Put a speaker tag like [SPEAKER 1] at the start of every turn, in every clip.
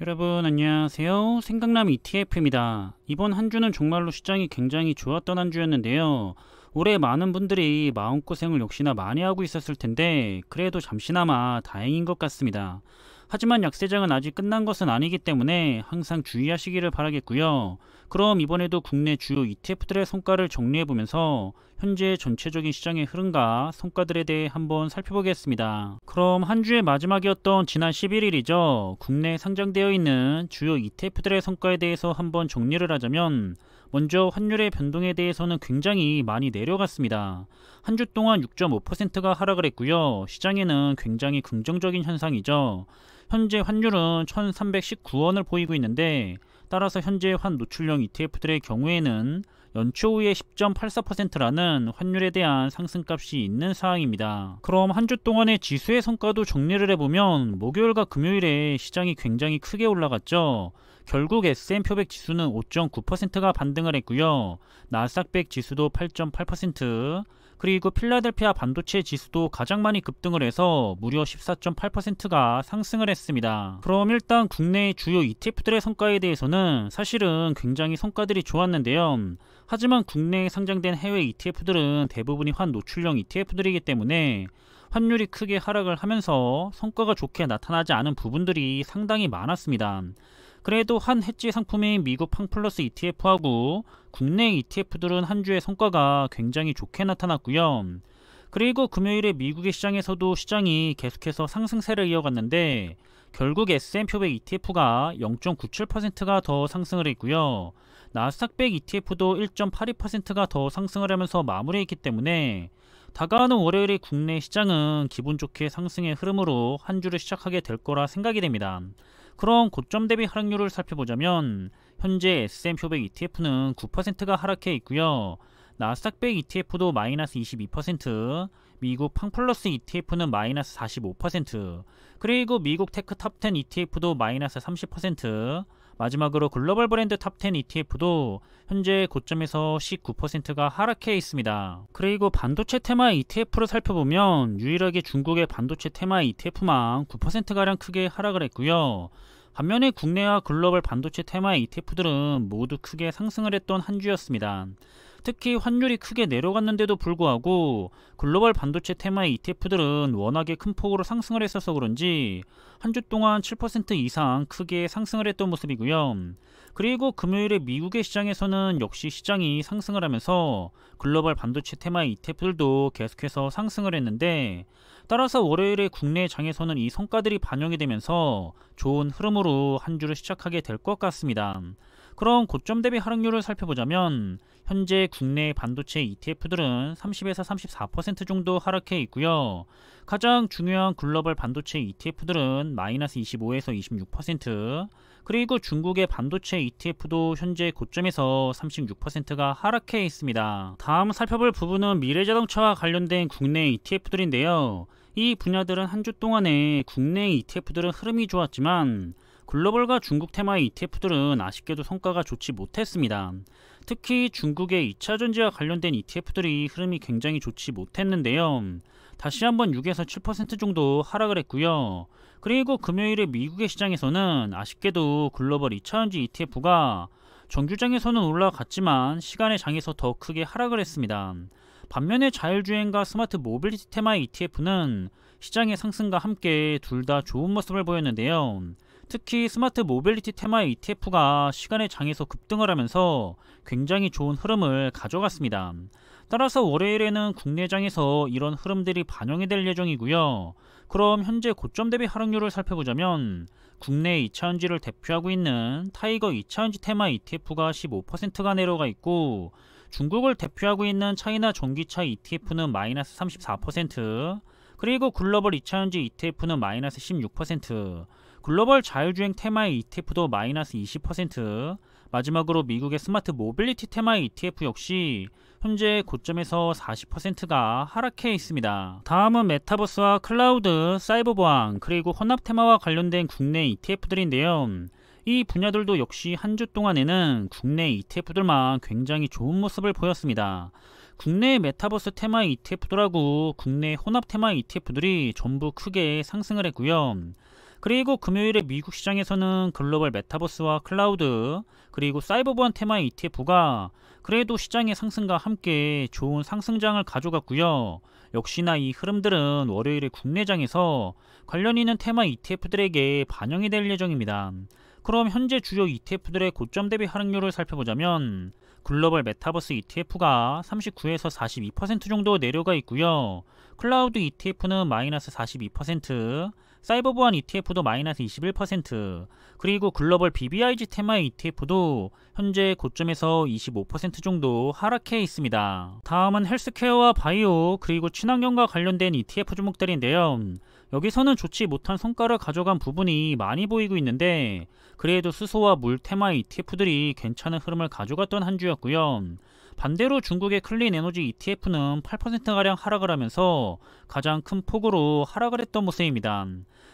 [SPEAKER 1] 여러분 안녕하세요. 생각남 ETF입니다. 이번 한 주는 정말로 시장이 굉장히 좋았던 한 주였는데요. 올해 많은 분들이 마음고생을 역시나 많이 하고 있었을 텐데 그래도 잠시나마 다행인 것 같습니다. 하지만 약세장은 아직 끝난 것은 아니기 때문에 항상 주의하시기를 바라겠고요. 그럼 이번에도 국내 주요 ETF들의 성과를 정리해보면서 현재 전체적인 시장의 흐름과 성과들에 대해 한번 살펴보겠습니다. 그럼 한 주의 마지막이었던 지난 11일이죠. 국내에 상장되어 있는 주요 ETF들의 성과에 대해서 한번 정리를 하자면 먼저 환율의 변동에 대해서는 굉장히 많이 내려갔습니다. 한 주 동안 6.5%가 하락을 했고요. 시장에는 굉장히 긍정적인 현상이죠. 현재 환율은 1319원을 보이고 있는데 따라서 현재 환 노출형 ETF들의 경우에는 연초 후에 10.84%라는 환율에 대한 상승값이 있는 사항입니다. 그럼 한 주 동안의 지수의 성과도 정리를 해보면 목요일과 금요일에 시장이 굉장히 크게 올라갔죠. 결국 S&P 500 지수는 5.9%가 반등을 했고요. 나스닥 100 지수도 8.8%, 그리고 필라델피아 반도체 지수도 가장 많이 급등을 해서 무려 14.8%가 상승을 했습니다. 그럼 일단 국내 주요 ETF들의 성과에 대해서는 사실은 굉장히 성과들이 좋았는데요. 하지만 국내에 상장된 해외 ETF들은 대부분이 환 노출형 ETF들이기 때문에 환율이 크게 하락을 하면서 성과가 좋게 나타나지 않은 부분들이 상당히 많았습니다. 그래도 한 해지 상품인 미국 팡플러스 ETF하고 국내 ETF들은 한 주의 성과가 굉장히 좋게 나타났고요. 그리고 금요일에 미국의 시장에서도 시장이 계속해서 상승세를 이어갔는데 결국 S&P 500 ETF가 0.97%가 더 상승을 했고요. 나스닥 100 ETF도 1.82%가 더 상승을 하면서 마무리했기 때문에 다가오는 월요일의 국내 시장은 기분 좋게 상승의 흐름으로 한 주를 시작하게 될 거라 생각이 됩니다. 그럼 고점 대비 하락률을 살펴보자면 현재 S&P 500 ETF는 9%가 하락해 있고요. 나스닥 100 ETF도 마이너스 22%, 미국 팡플러스 ETF는 마이너스 45%, 그리고 미국 테크 탑10 ETF도 마이너스 30%, 마지막으로 글로벌 브랜드 탑10 ETF도 현재 고점에서 19%가 하락해 있습니다. 그리고 반도체 테마 ETF를 살펴보면 유일하게 중국의 반도체 테마 ETF만 9%가량 크게 하락을 했고요. 반면에 국내와 글로벌 반도체 테마 ETF들은 모두 크게 상승을 했던 한 주였습니다. 특히 환율이 크게 내려갔는데도 불구하고 글로벌 반도체 테마 ETF들은 워낙에 큰 폭으로 상승을 했어서 그런지 한 주 동안 7% 이상 크게 상승을 했던 모습이고요. 그리고 금요일에 미국의 시장에서는 역시 시장이 상승을 하면서 글로벌 반도체 테마 ETF들도 계속해서 상승을 했는데 따라서 월요일에 국내 장에서는 이 성과들이 반영이 되면서 좋은 흐름으로 한 주를 시작하게 될 것 같습니다. 그럼 고점 대비 하락률을 살펴보자면 현재 국내 반도체 ETF들은 30에서 34% 정도 하락해 있고요. 가장 중요한 글로벌 반도체 ETF들은 마이너스 25에서 26%, 그리고 중국의 반도체 ETF도 현재 고점에서 36%가 하락해 있습니다. 다음 살펴볼 부분은 미래자동차와 관련된 국내 ETF들인데요. 이 분야들은 한 주 동안에 국내 ETF들은 흐름이 좋았지만 글로벌과 중국 테마 ETF들은 아쉽게도 성과가 좋지 못했습니다. 특히 중국의 2차전지와 관련된 ETF들이 흐름이 굉장히 좋지 못했는데요. 다시 한번 6에서 7% 정도 하락을 했고요. 그리고 금요일에 미국의 시장에서는 아쉽게도 글로벌 2차전지 ETF가 정규장에서는 올라갔지만 시간의 장에서 더 크게 하락을 했습니다. 반면에 자율주행과 스마트 모빌리티 테마 ETF는 시장의 상승과 함께 둘 다 좋은 모습을 보였는데요. 특히 스마트 모빌리티 테마 ETF가 시간의 장에서 급등을 하면서 굉장히 좋은 흐름을 가져갔습니다. 따라서 월요일에는 국내장에서 이런 흐름들이 반영이 될 예정이고요. 그럼 현재 고점 대비 하락률을 살펴보자면 국내 2차전지를 대표하고 있는 타이거 2차전지 테마 ETF가 15%가 내려가 있고 중국을 대표하고 있는 차이나 전기차 ETF는 마이너스 34%, 그리고 글로벌 2차전지 ETF는 마이너스 16%, 글로벌 자율주행 테마의 ETF도 마이너스 20%, 마지막으로 미국의 스마트 모빌리티 테마 ETF 역시 현재 고점에서 40%가 하락해 있습니다. 다음은 메타버스와 클라우드, 사이버 보안, 그리고 혼합 테마와 관련된 국내 ETF들인데요. 이 분야들도 역시 한 주 동안에는 국내 ETF들만 굉장히 좋은 모습을 보였습니다. 국내 메타버스 테마 ETF들하고 국내 혼합 테마 ETF들이 전부 크게 상승을 했고요. 그리고 금요일에 미국 시장에서는 글로벌 메타버스와 클라우드 그리고 사이버 보안 테마의 ETF가 그래도 시장의 상승과 함께 좋은 상승장을 가져갔고요. 역시나 이 흐름들은 월요일에 국내장에서 관련 있는 테마 ETF들에게 반영이 될 예정입니다. 그럼 현재 주요 ETF들의 고점 대비 하락률을 살펴보자면 글로벌 메타버스 ETF가 39에서 42% 정도 내려가 있고요. 클라우드 ETF는 마이너스 42%, 사이버 보안 ETF도 마이너스 21%, 그리고 글로벌 BBIG 테마 ETF도 현재 고점에서 25% 정도 하락해 있습니다. 다음은 헬스케어와 바이오 그리고 친환경과 관련된 ETF 종목들인데요. 여기서는 좋지 못한 성과를 가져간 부분이 많이 보이고 있는데 그래도 수소와 물 테마 ETF들이 괜찮은 흐름을 가져갔던 한 주였고요. 반대로 중국의 클린 에너지 ETF는 8%가량 하락을 하면서 가장 큰 폭으로 하락을 했던 모습입니다.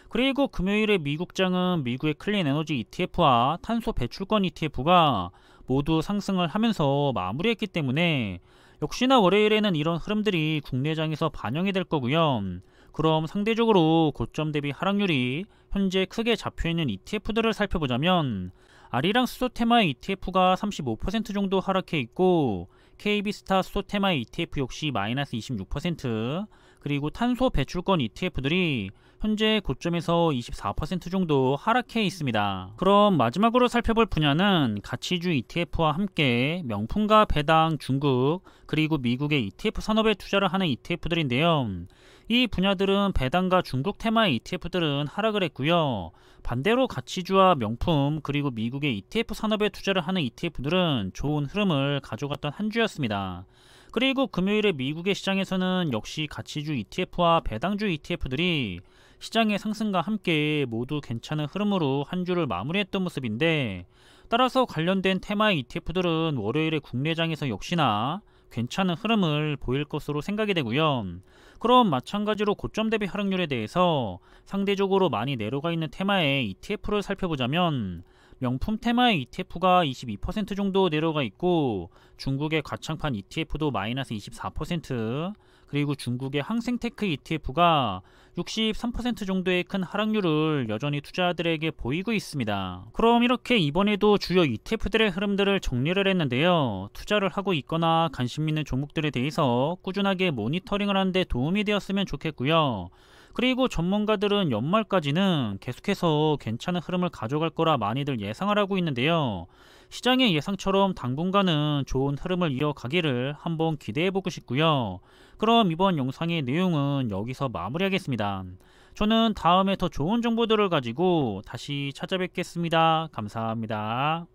[SPEAKER 1] 그리고 금요일에 미국장은 미국의 클린 에너지 ETF와 탄소 배출권 ETF가 모두 상승을 하면서 마무리했기 때문에 역시나 월요일에는 이런 흐름들이 국내장에서 반영이 될 거고요. 그럼 상대적으로 고점 대비 하락률이 현재 크게 잡혀있는 ETF들을 살펴보자면 아리랑 수소 테마의 ETF가 35% 정도 하락해 있고 KB스타 수소 테마의 ETF 역시 마이너스 26%, 그리고 탄소 배출권 ETF들이 현재 고점에서 24% 정도 하락해 있습니다. 그럼 마지막으로 살펴볼 분야는 가치주 ETF와 함께 명품과 배당, 중국, 그리고 미국의 ETF 산업에 투자를 하는 ETF들인데요. 이 분야들은 배당과 중국 테마의 ETF들은 하락을 했고요. 반대로 가치주와 명품 그리고 미국의 ETF 산업에 투자를 하는 ETF들은 좋은 흐름을 가져갔던 한 주였습니다. 그리고 금요일에 미국의 시장에서는 역시 가치주 ETF와 배당주 ETF들이 시장의 상승과 함께 모두 괜찮은 흐름으로 한 주를 마무리했던 모습인데 따라서 관련된 테마의 ETF들은 월요일에 국내장에서 역시나 괜찮은 흐름을 보일 것으로 생각이 되고요. 그럼 마찬가지로 고점 대비 하락률에 대해서 상대적으로 많이 내려가 있는 테마의 ETF를 살펴보자면 명품 테마의 ETF가 22% 정도 내려가 있고 중국의 과창판 ETF도 마이너스 24%, 그리고 중국의 항생테크 ETF가 63% 정도의 큰 하락률을 여전히 투자자들에게 보이고 있습니다. 그럼 이렇게 이번에도 주요 ETF들의 흐름들을 정리를 했는데요. 투자를 하고 있거나 관심 있는 종목들에 대해서 꾸준하게 모니터링을 하는 데 도움이 되었으면 좋겠고요. 그리고 전문가들은 연말까지는 계속해서 괜찮은 흐름을 가져갈 거라 많이들 예상을 하고 있는데요. 시장의 예상처럼 당분간은 좋은 흐름을 이어가기를 한번 기대해보고 싶고요. 그럼 이번 영상의 내용은 여기서 마무리하겠습니다. 저는 다음에 더 좋은 정보들을 가지고 다시 찾아뵙겠습니다. 감사합니다.